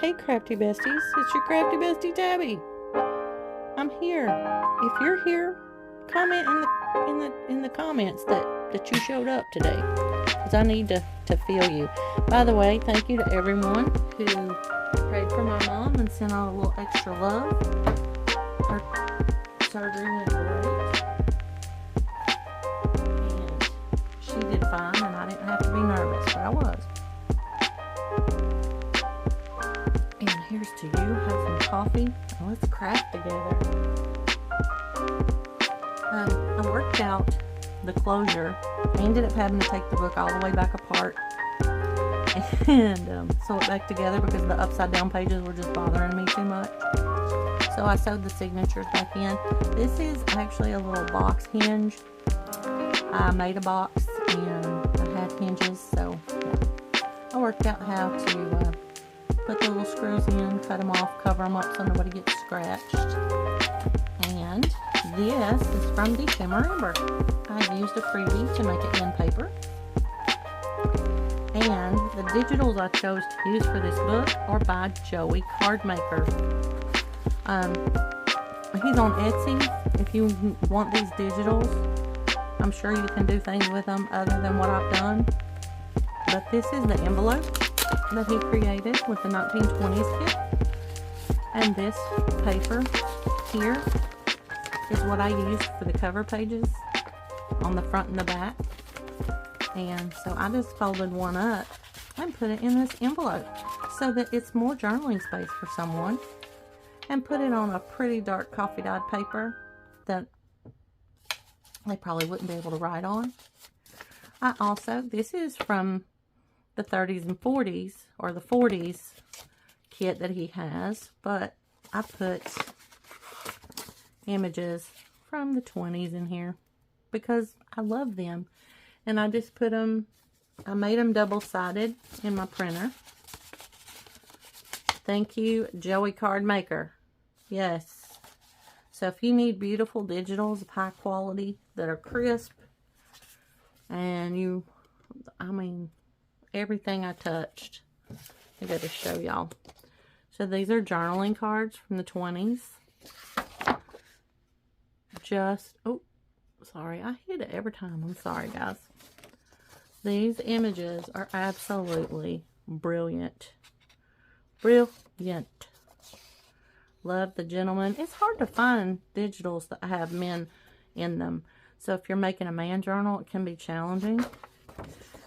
Hey crafty besties, it's your crafty bestie Tabby. I'm here. If you're here, comment in the comments that you showed up today, because I need to feel you. By the way, thank you to everyone who prayed for my mom and sent out a little extra love. Her surgery went great, and she did fine, and I didn't have to be nervous, but I was. And here's to you. Have some coffee and let's craft together. I worked out the closure. I ended up having to take the book all the way back apart and sew it back together because the upside down pages were just bothering me too much. So I sewed the signatures back in. This is actually a little box hinge. I made a box and I had hinges, so yeah. I worked out how to put the little screws in, cut them off, cover them up so nobody gets scratched. And this is from the Shimmer Amber. I used a freebie to make it in paper. And the digitals I chose to use for this book are by Joey Card Maker. He's on Etsy. If you want these digitals, I'm sure you can do things with them other than what I've done. But this is the envelope that he created with the 1920s kit. And this paper here is what I used for the cover pages on the front and the back. And so I just folded one up and put it in this envelope so that it's more journaling space for someone, and put it on a pretty dark coffee dyed paper that they probably wouldn't be able to write on. This is from the 30s and 40s, or the 40s kit that he has, but I put images from the 20s in here because I love them, and I just put them, I made them double-sided in my printer. Thank you, Joey Card Maker. Yes. So if you need beautiful digitals of high quality that are crisp, and everything I touched, I got to show y'all. So these are journaling cards from the 20s. Oh, sorry, I hit it every time. I'm sorry, guys. These images are absolutely brilliant. Brilliant. Love the gentleman. It's hard to find digitals that have men in them. So if you're making a man journal, it can be challenging.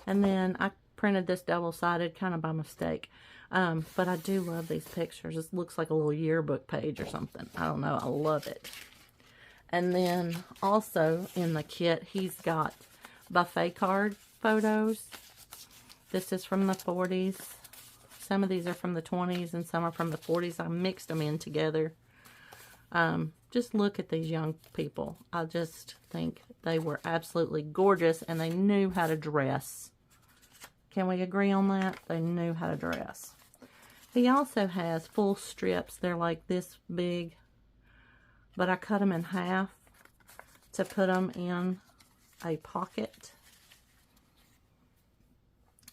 And then I printed this double-sided kind of by mistake. But I do love these pictures. It looks like a little yearbook page or something. I don't know. I love it. And then also in the kit, he's got buffet card photos. This is from the 40s. Some of these are from the 20s and some are from the 40s. I mixed them in together. Just look at these young people. I just think they were absolutely gorgeous and they knew how to dress. Can we agree on that? They knew how to dress. He also has full strips. They're like this big, but I cut them in half to put them in a pocket.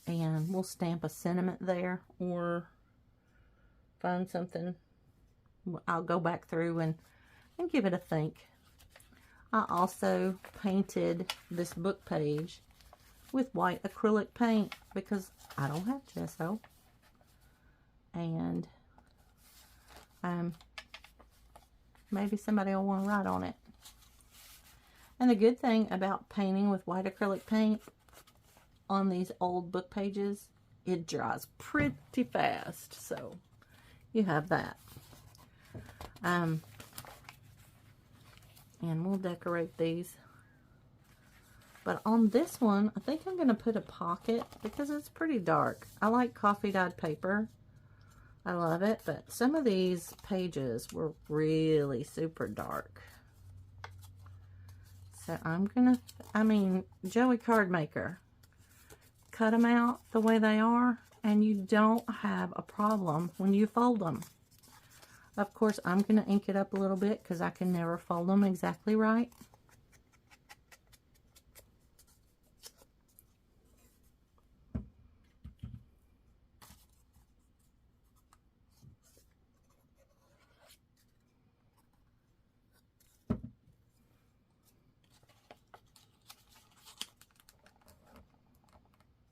And we'll stamp a sentiment there or find something. I'll go back through and give it a think. I also painted this book page with white acrylic paint because I don't have gesso. And maybe somebody will want to write on it. And the good thing about painting with white acrylic paint on these old book pages, it dries pretty fast. So you have that. And we'll decorate these. But on this one, I think I'm going to put a pocket because it's pretty dark. I like coffee dyed paper. I love it, but some of these pages were really super dark. So I'm going to, Joey Card Maker. Cut them out the way they are, and you don't have a problem when you fold them. Of course, I'm going to ink it up a little bit because I can never fold them exactly right.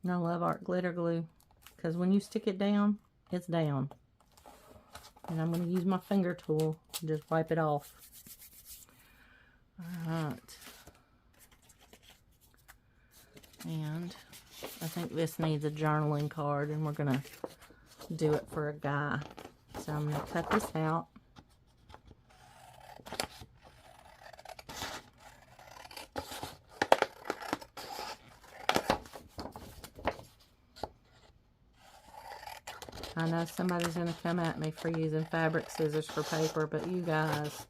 And I love art glitter glue because when you stick it down, it's down. And I'm going to use my finger tool and just wipe it off. Alright. And I think this needs a journaling card, and we're going to do it for a guy. So I'm going to cut this out. I know somebody's going to come at me for using fabric scissors for paper, but you guys,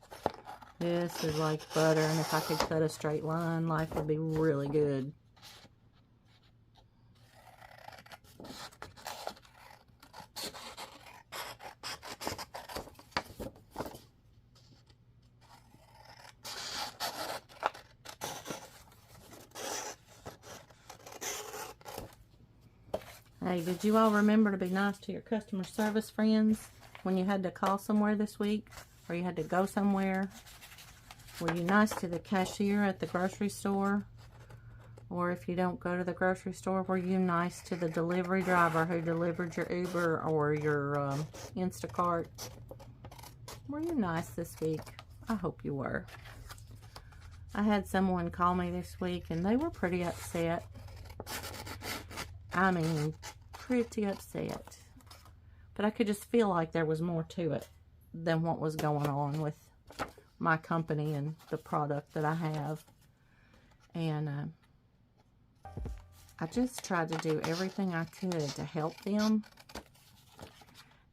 this is like butter, and if I could cut a straight line, life would be really good. Hey, did you all remember to be nice to your customer service friends when you had to call somewhere this week, or you had to go somewhere? Were you nice to the cashier at the grocery store? Or if you don't go to the grocery store, were you nice to the delivery driver who delivered your Uber or your Instacart? Were you nice this week? I hope you were. I had someone call me this week, and they were pretty upset. I mean, pretty upset. But I could just feel like there was more to it than what was going on with my company and the product that I have. And I just tried to do everything I could to help them.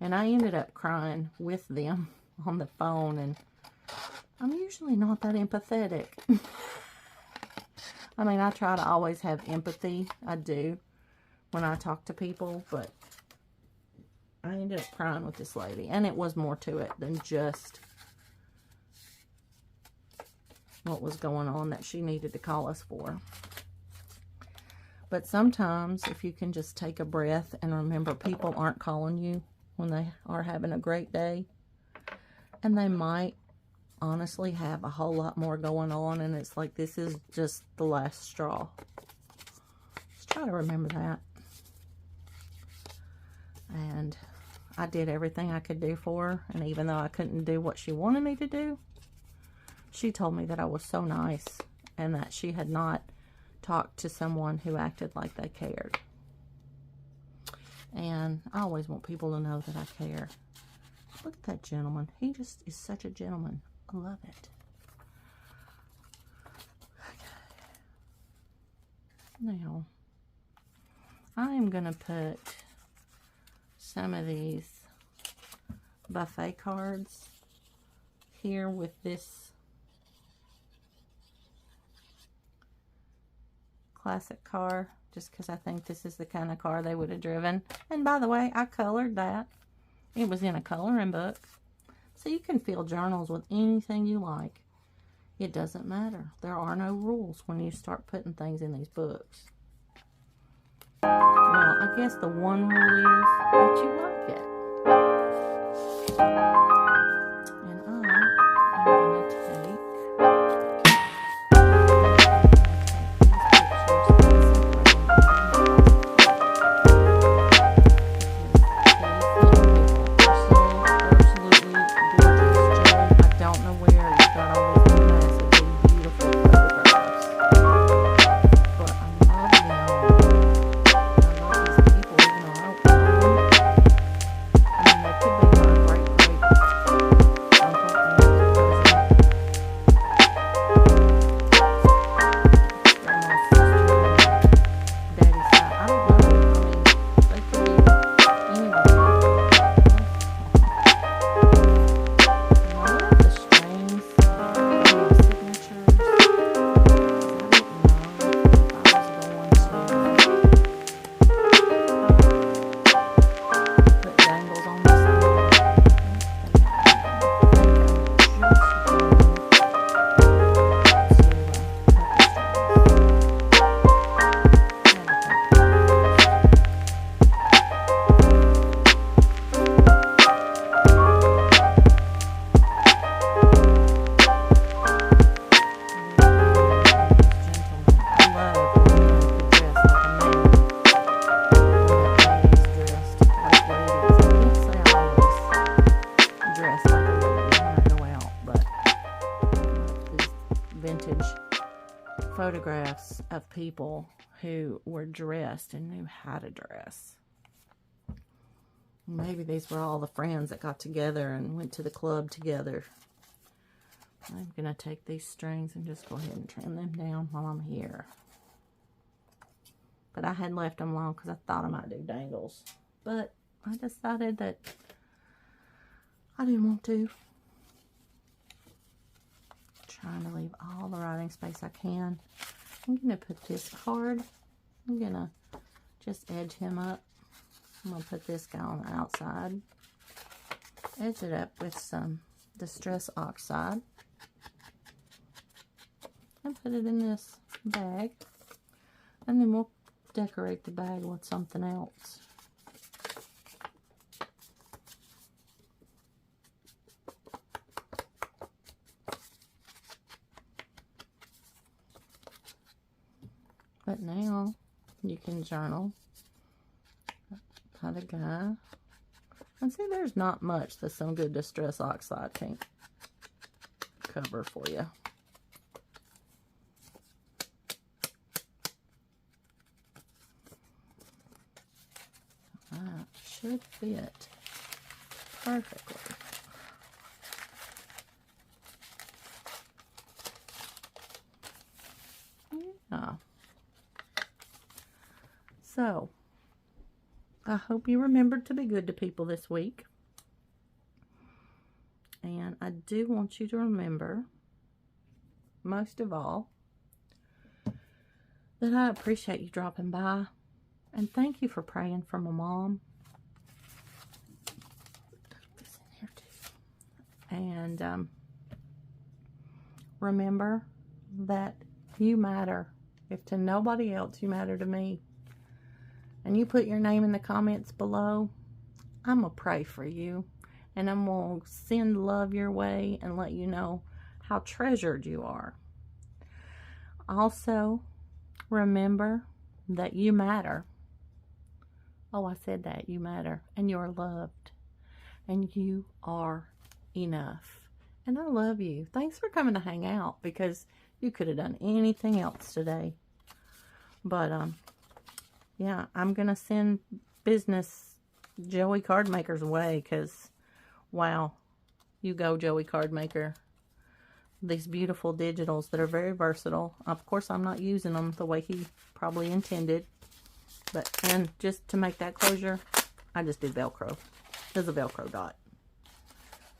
And I ended up crying with them on the phone. And I'm usually not that empathetic. I mean, I try to always have empathy. I do. When I talk to people, but I ended up crying with this lady, and it was more to it than just what was going on that she needed to call us for. But sometimes, if you can just take a breath and remember people aren't calling you when they are having a great day, and they might honestly have a whole lot more going on, and it's like this is just the last straw. Just try to remember that. And I did everything I could do for her. And even though I couldn't do what she wanted me to do, she told me that I was so nice and that she had not talked to someone who acted like they cared. And I always want people to know that I care. Look at that gentleman. He just is such a gentleman. I love it. Okay. Now, I am going to put some of these buffet cards here with this classic car, just because I think this is the kind of car they would have driven. And by the way, I colored that. It was in a coloring book. So you can fill journals with anything you like. It doesn't matter. There are no rules when you start putting things in these books. Well, I guess the one rule is that you like it. And I am going to take of people who were dressed and knew how to dress. Maybe these were all the friends that got together and went to the club together. I'm going to take these strings and just go ahead and trim them down while I'm here. But I had left them long because I thought I might do dangles. But I decided that I didn't want to. Trying to leave all the writing space I can. I'm going to put this card. I'm going to just edge him up. I'm going to put this guy on the outside. Edge it up with some Distress Oxide. And put it in this bag. And then we'll decorate the bag with something else. But now you can journal. Got a guy. And see, there's not much that some good Distress Oxide can't cover for you. That should fit perfectly. Yeah. So, I hope you remembered to be good to people this week. And I do want you to remember, most of all, that I appreciate you dropping by. And thank you for praying for my mom. Put this in here too. And remember that you matter. If to nobody else, you matter to me. And you put your name in the comments below, I'm going to pray for you. And I'm going to send love your way and let you know how treasured you are. Also, remember that you matter. Oh, I said that. You matter. And you're loved. And you are enough. And I love you. Thanks for coming to hang out, because you could have done anything else today. But, yeah, I'm going to send business Joey Card Maker's way, because, wow, you go, Joey Card Maker. These beautiful digitals that are very versatile. Of course, I'm not using them the way he probably intended. But, and just to make that closure, I just did Velcro. There's a Velcro dot.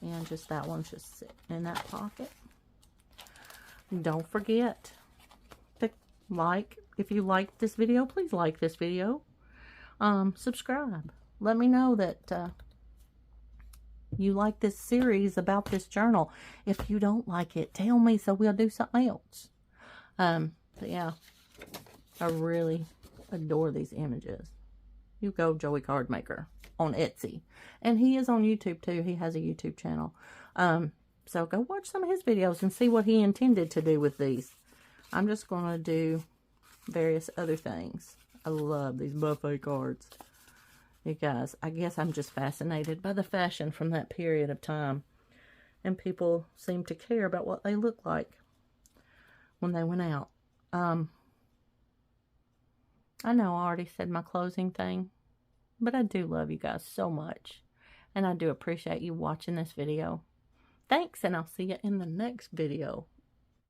And just that one's just sitting in that pocket. Don't forget to like. If you liked this video, please like this video. Subscribe. Let me know that you like this series about this journal. If you don't like it, tell me so we'll do something else. But yeah, I really adore these images. You go, Joey Card Maker on Etsy. And he is on YouTube too. He has a YouTube channel. So go watch some of his videos and see what he intended to do with these. I'm just going to do various other things. I love these buffet cards. You guys, I guess I'm just fascinated by the fashion from that period of time. And people seem to care about what they look like when they went out. I know I already said my closing thing, but I do love you guys so much. And I do appreciate you watching this video. Thanks, and I'll see you in the next video.